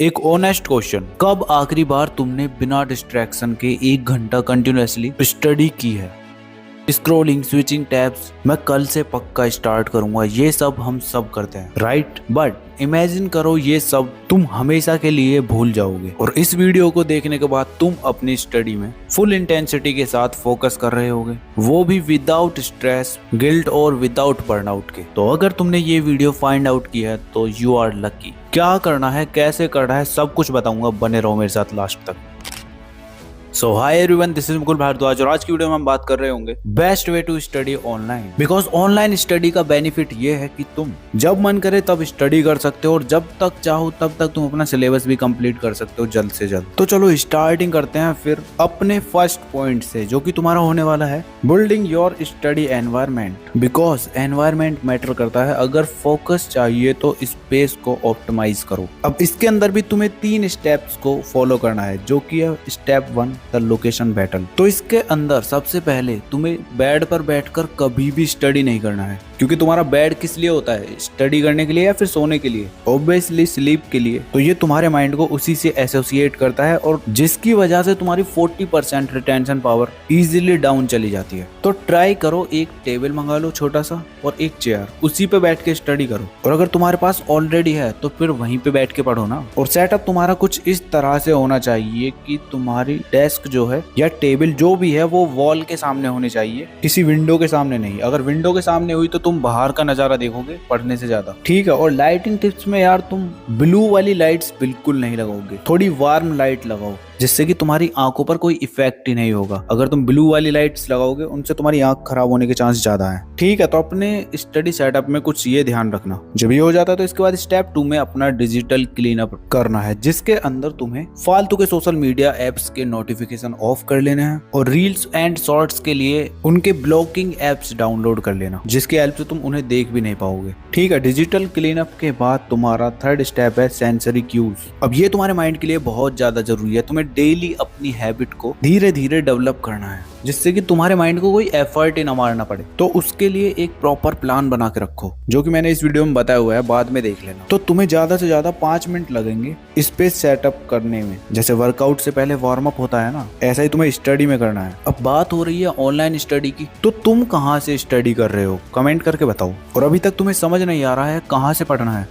एक honest question, कब आखिरी बार तुमने बिना डिस्ट्रैक्शन के 1 घंटा कंटिन्यूअसली स्टडी की है? स्क्रोलिंग, स्विचिंग टैब्स, मैं कल से पक्का स्टार्ट करूंगा, ये सब हम सब करते हैं, राइट? बट इमेजिन करो ये सब तुम हमेशा के लिए भूल जाओगे और इस वीडियो को देखने के बाद तुम अपनी स्टडी में फुल इंटेंसिटी के साथ फोकस कर रहे होगे, वो भी विदाउट स्ट्रेस, गिल्ट और विदाउट बर्नआउट के। तो अगर तुमने ये वीडियो फाइंड आउट किया है तो यू आर लकी। क्या करना है, कैसे करना है, सब कुछ बताऊंगा, बने रहो मेरे साथ लास्ट तक। So hi everyone, this is Mukul Bhardwaj और आज की वीडियो में हम बात कर रहे होंगे best way to study online. Because online study का बेनिफिट ये है कि तुम जब मन करे तब स्टडी कर सकते हो और जब तक चाहो तब तक तुम अपना सिलेबस भी कंप्लीट कर सकते हो जल्द से जल्द। तो चलो स्टार्टिंग करते हैं फिर अपने फर्स्ट पॉइंट से, जो कि तुम्हारा होने वाला है building your study environment. Because environment matter करता है। अगर फोकस चाहिए तो स्पेस को ऑप्टिमाइज करो। अब इसके अंदर भी तुम्हें 3 स्टेप्स को फॉलो करना है, जो कि है स्टेप 1 द लोकेशन बैटल। तो इसके अंदर सबसे पहले तुम्हें बेड पर बैठकर कभी भी स्टडी नहीं करना है, क्योंकि तुम्हारा बेड किस लिए होता है? स्टडी करने के लिए या फिर सोने के लिए? ऑब्वियसली स्लीप के लिए। तो ये तुम्हारे माइंड को उसी से एसोसिएट करता है और जिसकी वजह से तुम्हारी 40% रिटेंशन पावर इजीली डाउन चली जाती है। तो ट्राई करो, एक टेबल मंगा लो छोटा सा और एक चेयर, उसी पे बैठ के स्टडी करो। और अगर तुम्हारे पास ऑलरेडी है तो फिर वहीं पे बैठ के पढ़ो ना। और सेटअप तुम्हारा कुछ इस तरह से होना चाहिए कि तुम्हारी डेस्क जो है या टेबल जो भी है वो वॉल के सामने होनी चाहिए, किसी विंडो के सामने नहीं। अगर विंडो के सामने हुई तो तुम बाहर का नजारा देखोगे पढ़ने से ज्यादा, ठीक है? और लाइटिंग टिप्स में यार, तुम ब्लू वाली लाइट्स बिल्कुल नहीं लगाओगे, थोड़ी वार्म लाइट लगाओ, जिससे कि तुम्हारी आंखों पर कोई इफेक्ट ही नहीं होगा। अगर तुम ब्लू वाली लाइट्स लगाओगे उनसे तुम्हारी आंख खराब होने के चांस ज्यादा है, ठीक है? तो अपने स्टडी सेटअप में कुछ ये ध्यान रखना। जब ये हो जाता है तो इसके बाद स्टेप 2 में अपना डिजिटल क्लीन अप करना है, जिसके अंदर तुम्हें फालतू के सोशल मीडिया एप्स के नोटिफिकेशन ऑफ कर लेने हैं और रील्स एंड शॉर्ट्स के लिए उनके ब्लॉकिंग एप्स डाउनलोड कर लेना, जिसकी हेल्प से तुम उन्हें देख भी नहीं पाओगे, ठीक है? डिजिटल क्लीन अप के बाद तुम्हारा थर्ड स्टेप है सेंसरी क्यूज। अब ये तुम्हारे माइंड के लिए बहुत ज्यादा जरूरी है। तुम्हें डेली अपनी हैबिट को धीरे धीरे डेवलप करना है, जिससे कि तुम्हारे माइंड को कोई एफर्ट ही ना मारना पड़े। तो उसके लिए एक प्रॉपर प्लान बना के रखो, जो कि मैंने इस वीडियो में बताया हुआ है, बाद में देख लेना। तो तुम्हें ज्यादा से ज्यादा 5 मिनट लगेंगे स्पेस सेटअप करने में। जैसे वर्कआउट से पहले वार्म अप होता है ना, ऐसा ही तुम्हें स्टडी में करना है। अब बात हो रही है ऑनलाइन स्टडी की, तो तुम कहाँ से स्टडी कर रहे हो, कमेंट करके बताओ। और अभी तक तुम्हें समझ नहीं आ रहा है कहाँ से पढ़ना है,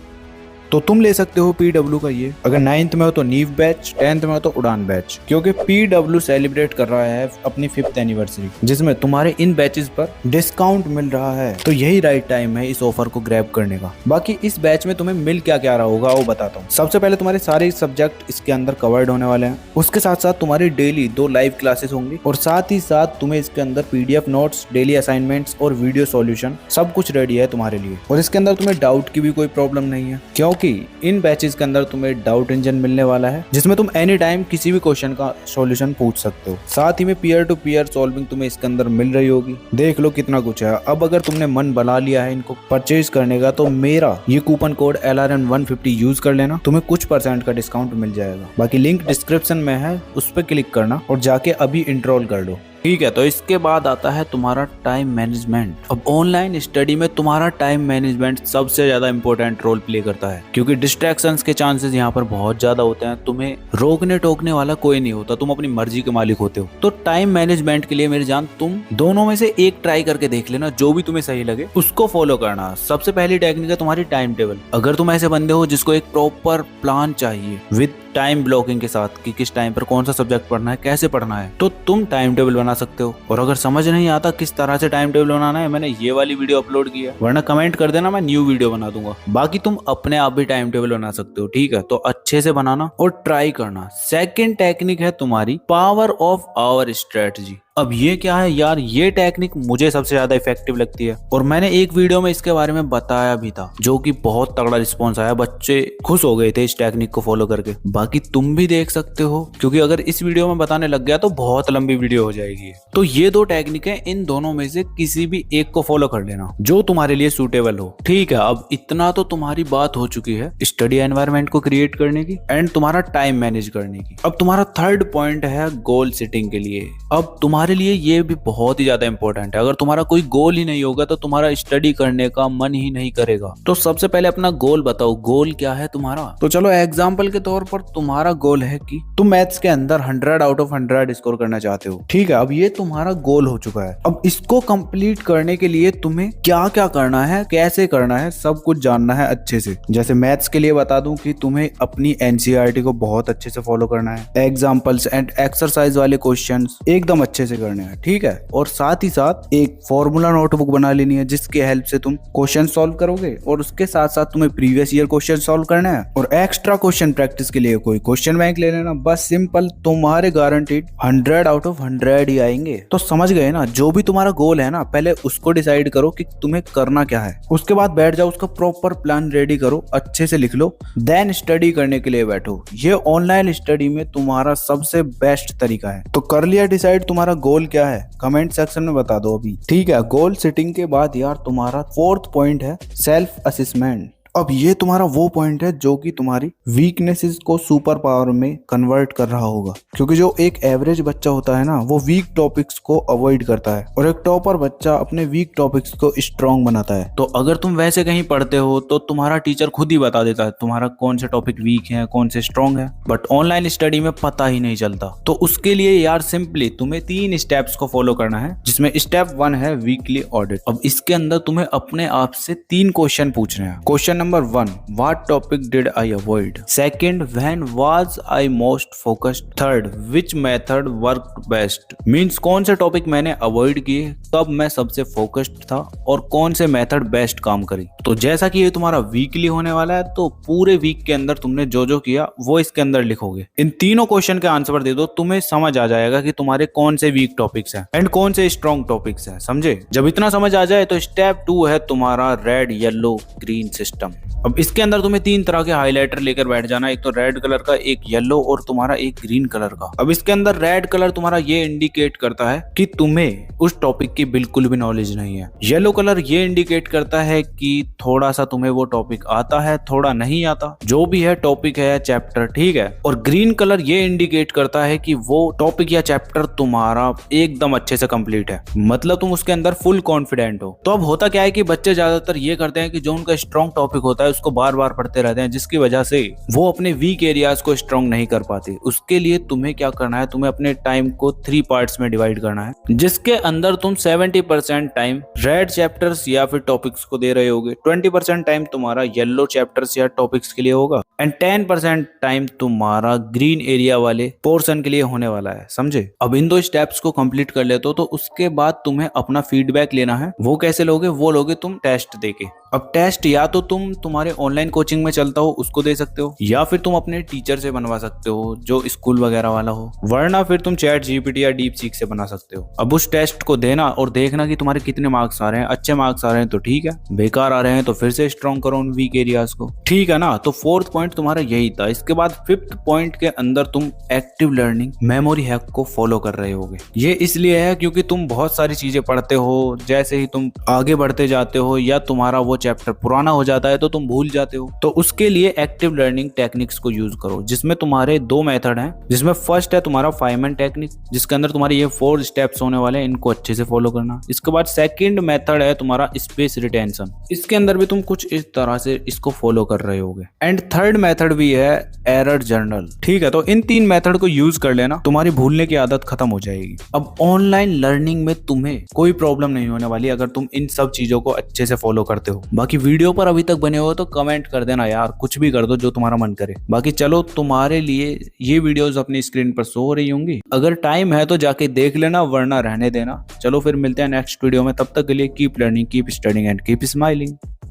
तो तुम ले सकते हो PW का ये। अगर 9th में हो तो नीव बैच, 10th में हो तो उड़ान बैच, क्योंकि PW सेलिब्रेट कर रहा है अपनी 5th एनिवर्सरी, जिसमें तुम्हारे इन बैचेस पर डिस्काउंट मिल रहा है। तो यही राइट टाइम है इस ऑफर को ग्रैब करने का। बाकी इस बैच में तुम्हें मिल क्या क्या रहा होगा वो बताता हूँ। सबसे पहले तुम्हारे सारे सब्जेक्ट इसके अंदर कवर्ड होने वाले हैं। उसके साथ साथ तुम्हारी डेली 2 लाइव क्लासेस होंगी और साथ ही साथ तुम्हें इसके अंदर PDF नोट्स, डेली असाइनमेंट्स और वीडियो सॉल्यूशन सब कुछ रेडी है तुम्हारे लिए। और इसके अंदर तुम्हें डाउट की भी कोई प्रॉब्लम नहीं है, क्योंकि इन बैचेस के अंदर तुम्हें डाउट इंजन मिलने वाला है, जिसमें तुम एनी टाइम किसी भी क्वेश्चन का सॉल्यूशन पूछ सकते हो। साथ ही में पीयर टू पीयर सॉल्विंग तुम्हें इसके अंदर मिल रही होगी। देख लो कितना कुछ है। अब अगर तुमने मन बना लिया है इनको परचेज करने का, तो मेरा ये कूपन कोड LRN150 यूज कर लेना, तुम्हें कुछ % का डिस्काउंट मिल जाएगा। बाकी लिंक डिस्क्रिप्शन में है, उस पर क्लिक करना और जाके अभी इंस्टॉल कर लो, ठीक है? तो इसके बाद आता है तुम्हारा टाइम मैनेजमेंट। अब ऑनलाइन स्टडी में तुम्हारा टाइम मैनेजमेंट सबसे ज्यादा इंपॉर्टेंट रोल प्ले करता है, क्योंकि डिस्ट्रैक्शंस के चांसेस यहाँ पर बहुत ज्यादा होते हैं। तुम्हें रोकने टोकने वाला कोई नहीं होता, तुम अपनी मर्जी के मालिक होते हो। तो टाइम मैनेजमेंट के लिए मेरी जान, तुम दोनों में से एक ट्राई करके देख लेना, जो भी तुम्हें सही लगे उसको फॉलो करना। सबसे पहली टेक्निक है तुम्हारी टाइम टेबल। अगर तुम ऐसे बंदे हो जिसको एक प्रॉपर प्लान चाहिए विद टाइम ब्लॉकिंग के साथ कि किस टाइम पर कौन सा सब्जेक्ट पढ़ना है, कैसे पढ़ना है, तो तुम टाइम टेबल बना सकते हो। और अगर समझ नहीं आता किस तरह से टाइम टेबल बनाना है, मैंने ये वाली वीडियो अपलोड की है, वरना कमेंट कर देना, मैं न्यू वीडियो बना दूंगा। बाकी तुम अपने आप भी टाइम टेबल बना सकते हो, ठीक है? तो अच्छे से बनाना और ट्राई करना। सेकंड टेक्निक है तुम्हारी पावर ऑफ आवर स्ट्रेटजी। अब ये क्या है यार? ये टेक्निक मुझे सबसे ज्यादा इफेक्टिव लगती है और मैंने एक वीडियो में इसके बारे में बताया भी था, जो कि बहुत तगड़ा रिस्पॉन्स आया। बच्चे खुश हो गए थे इस टेक्निक को फॉलो करके। बाकी तुम भी देख सकते हो, क्योंकि अगर इस वीडियो में बताने लग गया तो बहुत लंबी वीडियो हो जाएगी। तो ये 2 टेक्निक है, इन दोनों में से किसी भी एक को फॉलो कर लेना जो तुम्हारे लिए सूटेबल हो, ठीक है? अब इतना तो तुम्हारी बात हो चुकी है स्टडी एनवायरनमेंट को क्रिएट करने की एंड तुम्हारा टाइम मैनेज करने की। अब तुम्हारा थर्ड पॉइंट है गोल सेटिंग के लिए। अब तुम्हारी तुम्हारे लिए ये भी बहुत ही ज्यादा इंपॉर्टेंट है। अगर तुम्हारा कोई गोल ही नहीं होगा तो तुम्हारा स्टडी करने का मन ही नहीं करेगा। तो सबसे पहले अपना गोल बताओ, गोल क्या है तुम्हारा? तो चलो एग्जाम्पल के तौर पर तुम्हारा गोल है कि तुम मैथ्स के अंदर 100 आउट ऑफ 100 स्कोर करना चाहते हो, ठीक है। अब ये तुम्हारा गोल हो चुका है। अब इसको कंप्लीट करने के लिए तुम्हें क्या क्या करना है, कैसे करना है, सब कुछ जानना है अच्छे से। जैसे मैथ्स के लिए बता दूं कि तुम्हें अपनी एनसीईआरटी को बहुत अच्छे से फॉलो करना है, एग्जाम्पल्स एंड एक्सरसाइज वाले क्वेश्चंस एकदम अच्छे से करने हैं, ठीक है। और साथ ही साथ एक फॉर्मूला नोटबुक बना लेनी है जिसके हेल्प से तुम क्वेश्चन सॉल्व करोगे, और उसके साथ साथ तुम्हें प्रीवियस ईयर क्वेश्चन सॉल्व करना है। और एक्स्ट्रा क्वेश्चन प्रैक्टिस के लिए कोई क्वेश्चन बैंक ले लेना, बस सिंपल। तुम्हारे गारंटीड 100 आउट ऑफ 100 ही आएंगे। तो समझ गए ना, जो भी तुम्हारा गोल है ना, पहले उसको डिसाइड करो कि तुम्हें करना क्या है। उसके बाद बैठ जाओ, उसका प्रॉपर प्लान रेडी करो, अच्छे से लिख लो, देन स्टडी करने के लिए बैठो। ये ऑनलाइन स्टडी में तुम्हारा सबसे बेस्ट तरीका है। तो कर लिया डिसाइड तुम्हारा गोल क्या है? कमेंट सेक्शन में बता दो अभी, ठीक है। गोल सेटिंग के बाद यार तुम्हारा 4th पॉइंट है सेल्फ असेसमेंट। अब ये तुम्हारा वो पॉइंट है जो कि तुम्हारी वीकनेसेस को सुपर पावर में कन्वर्ट कर रहा होगा। क्योंकि जो एक एवरेज बच्चा होता है ना, वो वीक टॉपिक्स को अवॉइड करता है, और एक टॉपर बच्चा अपने वीक टॉपिक्स को स्ट्रॉन्ग बनाता है। तो अगर तुम वैसे कहीं पढ़ते हो तो तुम्हारा टीचर खुद ही बता देता है तुम्हारा कौन से टॉपिक वीक है, कौन से स्ट्रॉन्ग है। बट ऑनलाइन स्टडी में पता ही नहीं चलता। तो उसके लिए यार सिंपली तुम्हें 3 स्टेप्स को फॉलो करना है, जिसमें स्टेप 1 है वीकली ऑडिट। अब इसके अंदर तुम्हें अपने आप से 3 क्वेश्चन पूछने हैं। Question number 1, what topic did I avoid? Second, when was I most focused? Third, which method worked best? Means कौन से टॉपिक मैंने अवॉइड किए, कब मैं सबसे फोकस्ड था, और कौन से मेथड बेस्ट काम करी। तो जैसा कि ये तुम्हारा वीकली होने वाला है, तो पूरे वीक के अंदर तुमने जो जो किया वो इसके अंदर लिखोगे। इन तीनों क्वेश्चन के आंसर दे दो, तुम्हें समझ आ जाएगा कि तुम्हारे कौन से वीक टॉपिक्स हैं एंड कौन से स्ट्रॉन्ग टॉपिक्स हैं, समझे। जब इतना समझ आ जाए तो स्टेप 2 है तुम्हारा रेड येलो ग्रीन सिस्टम। अब इसके अंदर तुम्हें 3 तरह के हाइलाइटर लेकर बैठ जाना, एक तो रेड कलर का, एक येलो और तुम्हारा एक ग्रीन कलर का। अब इसके अंदर रेड कलर तुम्हारा ये इंडिकेट करता है कि तुम्हें उस टॉपिक की बिल्कुल भी नॉलेज नहीं है। येलो कलर ये इंडिकेट करता है कि थोड़ा सा तुम्हें वो टॉपिक आता है, थोड़ा नहीं आता, जो भी है टॉपिक है या चैप्टर, ठीक है। और ग्रीन कलर ये इंडिकेट करता है कि वो टॉपिक या चैप्टर तुम्हारा एकदम अच्छे से कंप्लीट है, मतलब तुम उसके अंदर फुल कॉन्फिडेंट हो। तो अब होता क्या है कि बच्चे ज्यादातर ये करते हैं कि जो उनका स्ट्रॉन्ग टॉपिक होता है उसको बार बार पढ़ते रहते हैं, जिसकी वजह से वो अपने वीक एरियाज को स्ट्रॉन्ग नहीं कर पाते। उसके लिए तुम्हें क्या करना है, तुम्हें अपने टाइम को 3 पार्ट्स में डिवाइड करना है, जिसके अंदर तुम 70% टाइम रेड चैप्टर्स या फिर टॉपिक्स को दे रहे होगे, 20% टाइम तुम्हारा येलो चैप्टर्स या टॉपिक्स के लिए होगा, एंड 10% टाइम तुम्हारा ग्रीन एरिया वाले पोर्शन के लिए होने वाला है, समझे। अब इन 2 स्टेप्स को कंप्लीट कर लेते हो तो उसके बाद तुम्हें अपना फीडबैक लेना है। वो कैसे लोगे? वो लोगे तुम टेस्ट देके। अब टेस्ट या तो तुम तुम्हारे ऑनलाइन कोचिंग में चलता हो उसको दे सकते हो, या फिर तुम अपने टीचर से बनवा सकते हो जो स्कूल वगैरह वाला हो, वरना फिर तुम चैट जीपीटी या डीप सीक से बना सकते हो। अब उस टेस्ट को देना और देखना कि तुम्हारे कितने मार्क्स आ रहे हैं। अच्छे मार्क्स आ रहे हैं तो ठीक है, बेकार आ रहे हैं तो फिर से स्ट्रॉन्ग करो उन वीक एरियाज को, ठीक है ना। तो 4th पॉइंट तुम्हारा यही था। इसके बाद 5th पॉइंट के अंदर तुम एक्टिव लर्निंग मेमोरी हैक को फॉलो कर रहे होगे। ये इसलिए है क्योंकि तुम बहुत सारी चीजें पढ़ते हो, जैसे ही तुम आगे बढ़ते जाते हो या तुम्हारा वो चैप्टर पुराना हो जाता है तो तुम भूल जाते हो। तो उसके लिए एक्टिव लर्निंग टेक्निक्स को यूज करो, जिसमें तुम्हारे 2 मेथड हैं। जिसमें फर्स्ट है तुम्हारा 5 मैन टेक्निक, जिसके अंदर तुम्हारे ये 4 स्टेप्स होने वाले हैं, इनको अच्छे से फॉलो करना। इसके बाद सेकंड मेथड है तुम्हारा स्पेस रिटेंशन, इसके अंदर भी तुम कुछ इस तरह से इसको फॉलो कर रहे होगे। एंड थर्ड मेथड भी है एरर जर्नल, ठीक है। तो इन 3 मेथड को यूज कर लेना, तुम्हारी भूलने की आदत खत्म हो जाएगी। अब ऑनलाइन लर्निंग में तुम्हें कोई प्रॉब्लम नहीं होने वाली अगर तुम इन सब चीजों को अच्छे से फॉलो करते हो। बाकी वीडियो पर अभी तक बने हो तो कमेंट कर देना यार, कुछ भी कर दो जो तुम्हारा मन करे। बाकी चलो, तुम्हारे लिए ये वीडियोस अपनी स्क्रीन पर शो हो रही होंगी, अगर टाइम है तो जाके देख लेना, वरना रहने देना। चलो फिर मिलते हैं नेक्स्ट वीडियो में, तब तक के लिए keep learning, keep studying and keep smiling.